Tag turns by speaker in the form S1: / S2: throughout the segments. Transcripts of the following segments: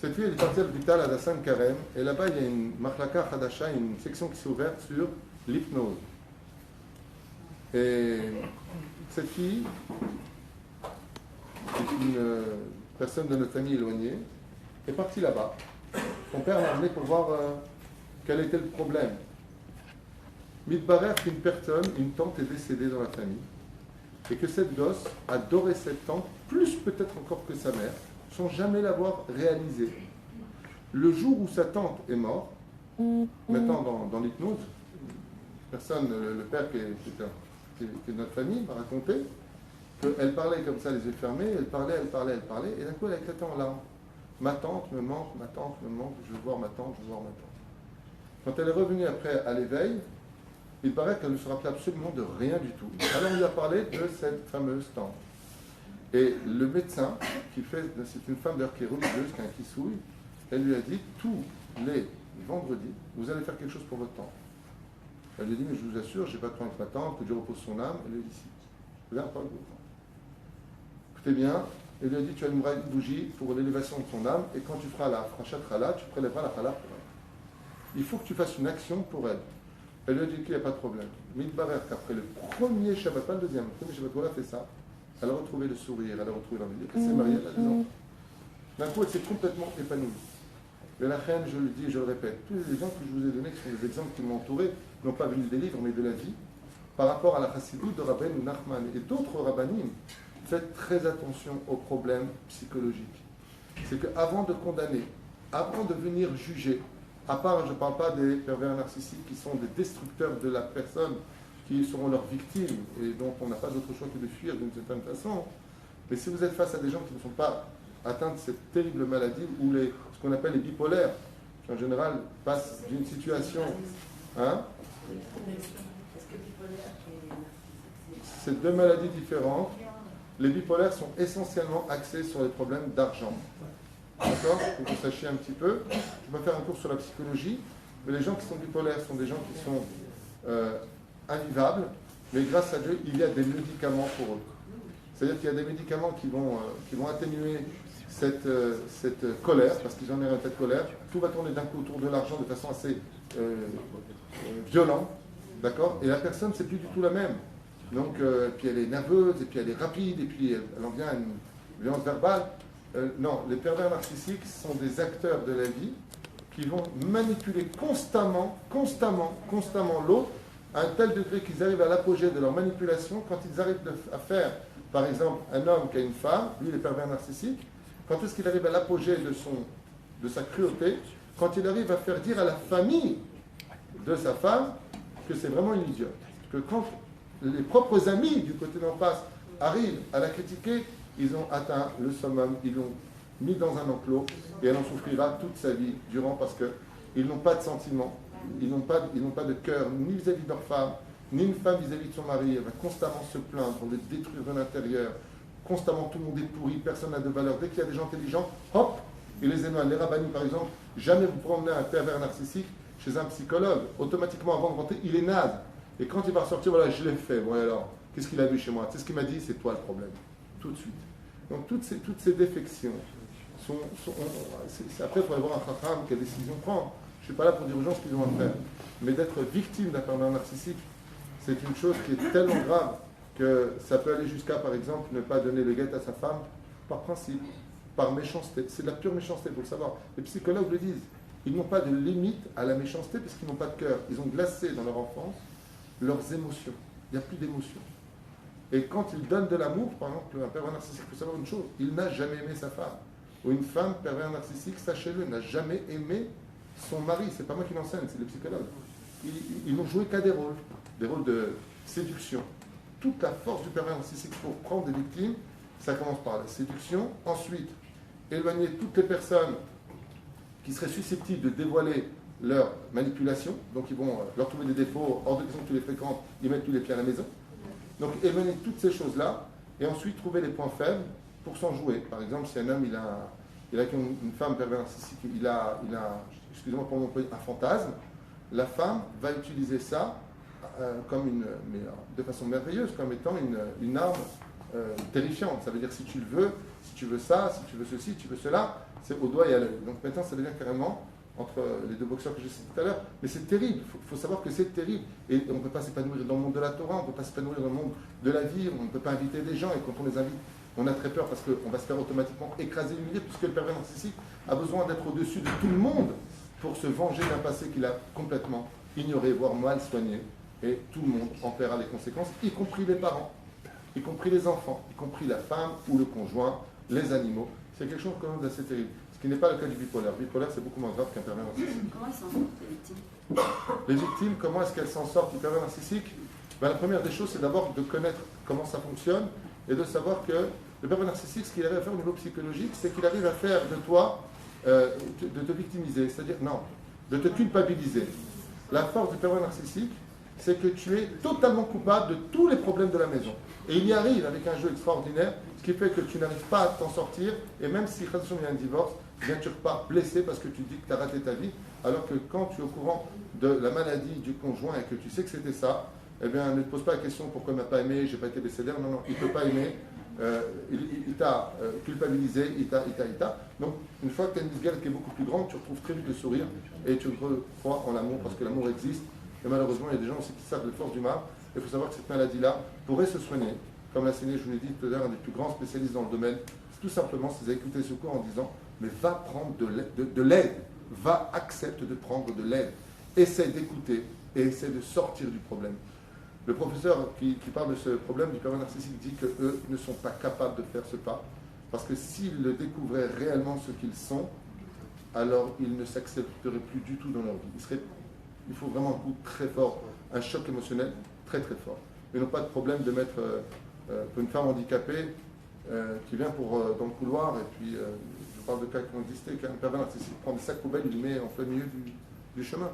S1: Cette fille, elle est partie à l'hôpital à Dassan Karem, et là-bas, il y a une Mahlaka Hadasha, une section qui s'est ouverte sur l'hypnose. Et cette fille, c'est une personne de notre famille éloignée, est partie là-bas. Son père l'a amené pour voir quel était le problème. Midbarer qu'une personne, une tante est décédée dans la famille, et que cette gosse adorait cette tante, plus peut-être encore que sa mère, sans jamais l'avoir réalisé. Le jour où sa tante est morte, maintenant dans l'hypnose, personne, le père qui est de notre famille m'a raconté qu'elle parlait comme ça, les yeux fermés, elle parlait, et d'un coup elle a éclaté en larmes. Ma tante me manque, je veux voir ma tante. Quand elle est revenue après à l'éveil, il paraît qu'elle ne se rappelait absolument de rien du tout. Alors on lui a parlé de cette fameuse tante. Et le médecin, c'est une femme d'ailleurs qui est religieuse, qui a un kissouille, elle lui a dit, tous les vendredis, vous allez faire quelque chose pour votre tante. Elle lui a dit, mais je vous assure, je n'ai pas de problème avec ma tante, que Dieu repose son âme. Elle lui a dit, si, viens pas avec votre tante. Écoutez bien, elle lui a dit, tu allumeras une bougie pour l'élévation de ton âme, et quand tu feras la frachat chala, tu prélèveras la chala pour elle. Il faut que tu fasses une action pour elle. Elle lui a dit qu'il n'y a pas de problème. Mais il paraît qu'après le premier Shabbat, pas le deuxième, le premier Shabbat, elle a fait ça. Elle a retrouvé le sourire, elle a retrouvé l'envie. Elle s'est mariée, elle a des enfants. D'un coup, elle s'est complètement épanouie. Mais la reine, je le dis, je le répète, tous les exemples que je vous ai donnés, qui sont des exemples qui m'ont entouré, n'ont pas venu des livres, mais de la vie, par rapport à la chassidoute de Rabbeinu Nachman et d'autres rabbanim, faites très attention aux problèmes psychologiques. C'est qu'avant de condamner, avant de venir juger, à part, je ne parle pas des pervers narcissiques qui sont des destructeurs de la personne, qui seront leurs victimes et dont on n'a pas d'autre choix que de fuir d'une certaine façon. Mais si vous êtes face à des gens qui ne sont pas atteints de cette terrible maladie, ou ce qu'on appelle les bipolaires, qui en général passent d'une situation... C'est deux maladies différentes. Les bipolaires sont essentiellement axés sur les problèmes d'argent. D'accord? Pour que vous sachiez un petit peu. Je vais faire un cours sur la psychologie, mais les gens qui sont bipolaires sont des gens qui sont invivables, mais grâce à Dieu, il y a des médicaments pour eux. C'est-à-dire qu'il y a des médicaments qui vont atténuer cette colère, parce qu'ils en ont un tas de colère. Tout va tourner d'un coup autour de l'argent de façon assez violente, d'accord? Et la personne, c'est plus du tout la même. Donc, puis elle est nerveuse, et puis elle est rapide, et puis elle en vient à une violence verbale. Non, les pervers narcissiques sont des acteurs de la vie qui vont manipuler constamment l'autre à un tel degré qu'ils arrivent à l'apogée de leur manipulation quand ils arrivent à faire, par exemple, un homme qui a une femme, lui les pervers narcissiques, quand est-ce qu'il arrive à l'apogée de sa cruauté, quand il arrive à faire dire à la famille de sa femme que c'est vraiment une idiote, que quand les propres amis du côté d'en face arrivent à la critiquer, ils ont atteint le summum, ils l'ont mis dans un enclos et elle en souffrira toute sa vie durant parce qu'ils n'ont pas de sentiments, ils n'ont pas de cœur, ni vis-à-vis de leur femme, ni une femme vis-à-vis de son mari. Elle va constamment se plaindre, on les détruire de l'intérieur, constamment tout le monde est pourri, personne n'a de valeur. Dès qu'il y a des gens intelligents, hop, ils les éloignent. Les rabbinis par exemple, jamais vous promenez un pervers narcissique chez un psychologue, automatiquement avant de rentrer, il est naze. Et quand il va ressortir, voilà, je l'ai fait, bon alors, qu'est-ce qu'il a vu chez moi? C'est ce qu'il m'a dit, c'est toi le problème. Tout de suite. Donc toutes ces défections après il faut aller voir un chacham quelle décision prendre. Je ne suis pas là pour dire aux gens ce qu'ils ont à faire, mais d'être victime d'un pervers narcissique, c'est une chose qui est tellement grave que ça peut aller jusqu'à, par exemple, ne pas donner le guet à sa femme par principe, par méchanceté. C'est de la pure méchanceté, il faut le savoir. Les psychologues le disent. Ils n'ont pas de limite à la méchanceté parce qu'ils n'ont pas de cœur. Ils ont glacé dans leur enfance leurs émotions. Il n'y a plus d'émotions. Et quand il donne de l'amour, par exemple, un pervers narcissique, il faut savoir une chose, il n'a jamais aimé sa femme. Ou une femme pervers narcissique, sachez-le, n'a jamais aimé son mari. C'est pas moi qui l'enseigne, c'est les psychologues. Ils n'ont joué qu'à des rôles de séduction. Toute la force du pervers narcissique pour prendre des victimes, ça commence par la séduction. Ensuite, éloigner toutes les personnes qui seraient susceptibles de dévoiler leur manipulation. Donc ils vont leur trouver des défauts, hors de question que tu les fréquentes, ils mettent tous les pieds à la maison. Donc éloigner toutes ces choses-là, et ensuite trouver les points faibles pour s'en jouer. Par exemple, si un homme il a une femme pervers narcissique, il a excusez-moi pour m'employer, un fantasme, la femme va utiliser ça de façon merveilleuse, comme étant une arme terrifiante. Ça veut dire si tu le veux, si tu veux ça, si tu veux ceci, si tu veux cela, c'est au doigt et à l'œil. Donc maintenant, ça devient carrément entre les deux boxeurs que j'ai cités tout à l'heure, mais c'est terrible, il faut savoir que c'est terrible, et on ne peut pas s'épanouir dans le monde de la Torah, on ne peut pas s'épanouir dans le monde de la vie, on ne peut pas inviter des gens, et quand on les invite, on a très peur parce qu'on va se faire automatiquement écraser, humilier, puisque le pervers narcissique a besoin d'être au-dessus de tout le monde pour se venger d'un passé qu'il a complètement ignoré, voire mal soigné, et tout le monde en paiera les conséquences, y compris les parents, y compris les enfants, y compris la femme ou le conjoint, les animaux. C'est quelque chose quand même d'assez terrible. Ce qui n'est pas le cas du bipolaire. Le bipolaire, c'est beaucoup moins grave qu'un pervers narcissique.
S2: Comment ils s'en sortent, les victimes?
S1: Les victimes, comment est-ce qu'elles s'en sortent du pervers narcissique? La première des choses, c'est d'abord de connaître comment ça fonctionne et de savoir que le pervers narcissique, ce qu'il arrive à faire au niveau psychologique, c'est qu'il arrive à faire de toi, de te victimiser, c'est-à-dire, non, de te culpabiliser. La force du pervers narcissique, c'est que tu es totalement coupable de tous les problèmes de la maison. Et il y arrive avec un jeu extraordinaire, ce qui fait que tu n'arrives pas à t'en sortir, et même si il y a un divorce, bien tu repars blessé parce que tu dis que tu as raté ta vie, alors que quand tu es au courant de la maladie du conjoint et que tu sais que c'était ça, eh bien ne te pose pas la question pourquoi il ne m'a pas aimé, j'ai pas été BCDR, non, il ne peut pas aimer, il t'a culpabilisé, il t'a. Donc une fois que tu as une misgueule qui est beaucoup plus grande, tu retrouves très vite le sourire et tu crois en l'amour parce que l'amour existe. Et malheureusement, il y a des gens aussi qui savent les forces du mal. Il faut savoir que cette maladie-là pourrait se soigner. Comme l'a saigné, je vous l'ai dit tout à l'heure, un des plus grands spécialistes dans le domaine, tout simplement, c'est d'écouter ce cours en disant mais va prendre de l'aide, va accepte de prendre de l'aide, essaie d'écouter et essaie de sortir du problème. Le professeur qui parle de ce problème du pervers narcissique dit qu'eux ne sont pas capables de faire ce pas, parce que s'ils le découvraient réellement ce qu'ils sont, alors ils ne s'accepteraient plus du tout dans leur vie. Il faut vraiment un coup très fort, un choc émotionnel très très fort. Ils n'ont pas de problème de mettre pour une femme handicapée qui vient dans le couloir, et puis je parle de cas qui ont existé, qu'un pervers narcissique prend des sacs poubelles, il les met en plein milieu du chemin.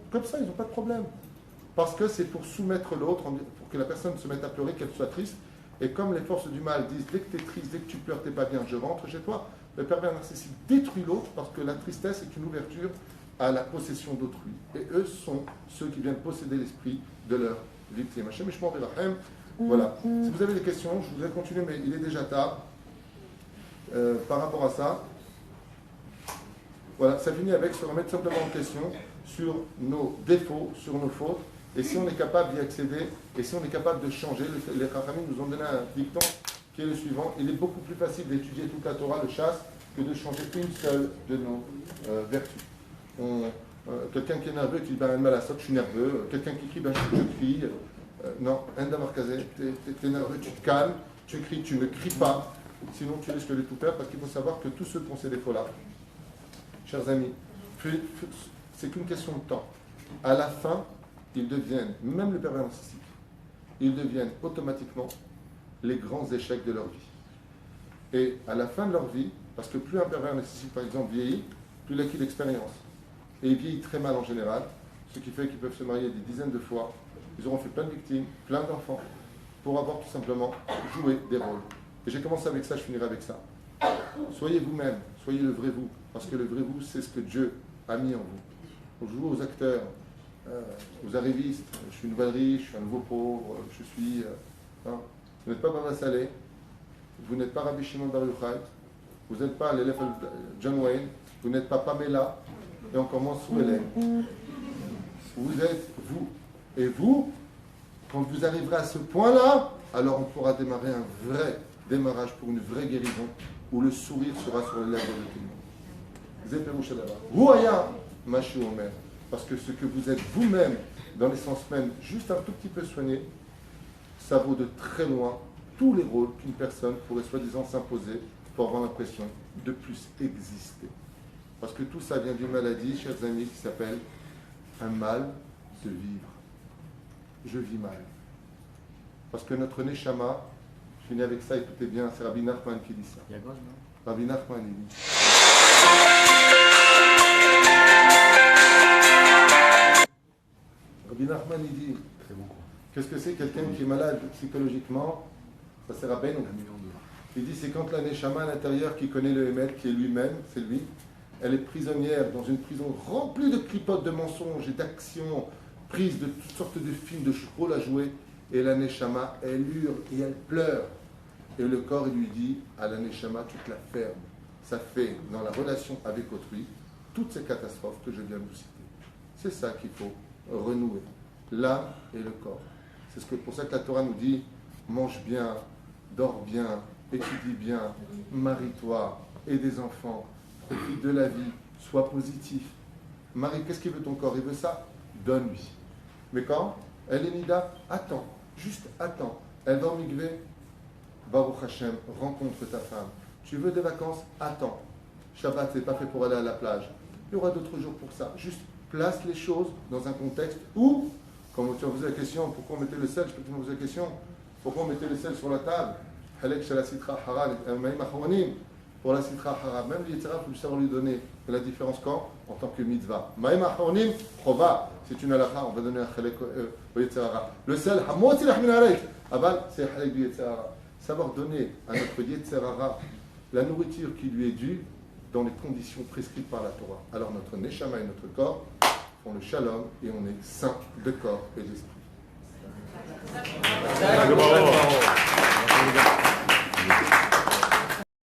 S1: Comme ça, ils n'ont pas de problème. Parce que c'est pour soumettre l'autre, pour que la personne se mette à pleurer, qu'elle soit triste. Et comme les forces du mal disent, dès que tu es triste, dès que tu pleures, tu n'es pas bien, je rentre chez toi, le pervers narcissique détruit l'autre parce que la tristesse est une ouverture à la possession d'autrui. Et eux sont ceux qui viennent posséder l'esprit de leur victime. Voilà. Si vous avez des questions, je voudrais continuer, mais il est déjà tard. Par rapport à ça, voilà, ça finit avec se remettre simplement en question sur nos défauts, sur nos fautes, et si on est capable d'y accéder, et si on est capable de changer. Les Chachamim nous ont donné un dicton qui est le suivant: il est beaucoup plus facile d'étudier toute la Torah, le chasse, que de changer une seule de nos vertus. Quelqu'un qui est nerveux, qui dit ben, mal à ça, je suis nerveux. Quelqu'un qui crie, ben, je crie. Non, tu es nerveux, tu te calmes, tu cries, tu ne cries pas. Sinon, tu risques de tout perdre, parce qu'il faut savoir que tous ceux qui ont ces défauts-là, chers amis, c'est qu'une question de temps. À la fin, ils deviennent, même le pervers narcissique, ils deviennent automatiquement les grands échecs de leur vie. Et à la fin de leur vie, parce que plus un pervers narcissique, par exemple, vieillit, plus il acquit d'expérience. Et il vieillit très mal en général, ce qui fait qu'ils peuvent se marier des dizaines de fois. Ils auront fait plein de victimes, plein d'enfants, pour avoir tout simplement joué des rôles. Et j'ai commencé avec ça, je finirai avec ça. Soyez vous-même, soyez le vrai vous, parce que le vrai vous, c'est ce que Dieu a mis en vous. On joue aux acteurs, aux arrivistes, je suis une nouvelle riche, je suis un nouveau pauvre, je suis... Vous n'êtes pas Baba Saleh, vous n'êtes pas Rabbi Shimon Bar Yochai, vous n'êtes pas l'élève John Wayne, vous n'êtes pas Pamela, et encore moins Sue Ellen. Vous êtes vous. Et vous, quand vous arriverez à ce point-là, alors on pourra démarrer un vrai démarrage pour une vraie guérison, où le sourire sera sur les lèvres de tout le monde. Rouaya, Machu Omer. Parce que ce que vous êtes vous-même, dans l'essence même, juste un tout petit peu soigné, ça vaut de très loin tous les rôles qu'une personne pourrait soi-disant s'imposer pour avoir l'impression de plus exister. Parce que tout ça vient d'une maladie, chers amis, qui s'appelle un mal de vivre. Je vis mal. Parce que notre Neshama, je finis avec ça, écoutez bien, c'est Rabbi Nachman qui dit ça. Rabbi Nachman, il dit. Rabbi Nachman, il dit, qu'est-ce que c'est quelqu'un qui est malade psychologiquement? Ça sert à peine. Il dit, c'est quand la Neshama à l'intérieur qui connaît le Hémet, qui est lui-même, c'est lui, elle est prisonnière dans une prison remplie de clipotes, de mensonges et d'actions, prise de toutes sortes de films, de rôles à jouer, et la Neshama, elle hurle et elle pleure. Et le corps, il lui dit à la Neshama, tu te la fermes. Ça fait, dans la relation avec autrui, toutes ces catastrophes que je viens de vous citer. C'est ça qu'il faut renouer. L'âme et le corps. C'est pour ça que la Torah nous dit, mange bien, dors bien, étudie bien, marie-toi, aie des enfants, profite de la vie, sois positif. Marie, qu'est-ce qu'il veut ton corps? Il veut ça? Donne-lui. Mais quand elle est nida, attends, juste attends. Elle va au mikvé, Baruch Hashem, rencontre ta femme. Tu veux des vacances? Attends. Shabbat, c'est pas fait pour aller à la plage. Il y aura d'autres jours pour ça. Juste place les choses dans un contexte où, comme tu as posé la question, pourquoi on mettait le sel? Je peux te poser la question. Pourquoi on mettait le sel sur la table? Pour la sitra hara, même les yitzhara, il faut savoir lui donner la différence quand? En tant que mitzvah. Maïm achronim, chova, c'est une halakha, on va donner un chalek au yitzhara. Le sel, hamoti lachmin alek, aval, c'est chalek du yitzhara. Savoir donner à notre yitzhara la nourriture qui lui est due dans les conditions prescrites par la Torah. Alors notre neshama et notre corps font le shalom et on est saint de corps et d'esprit.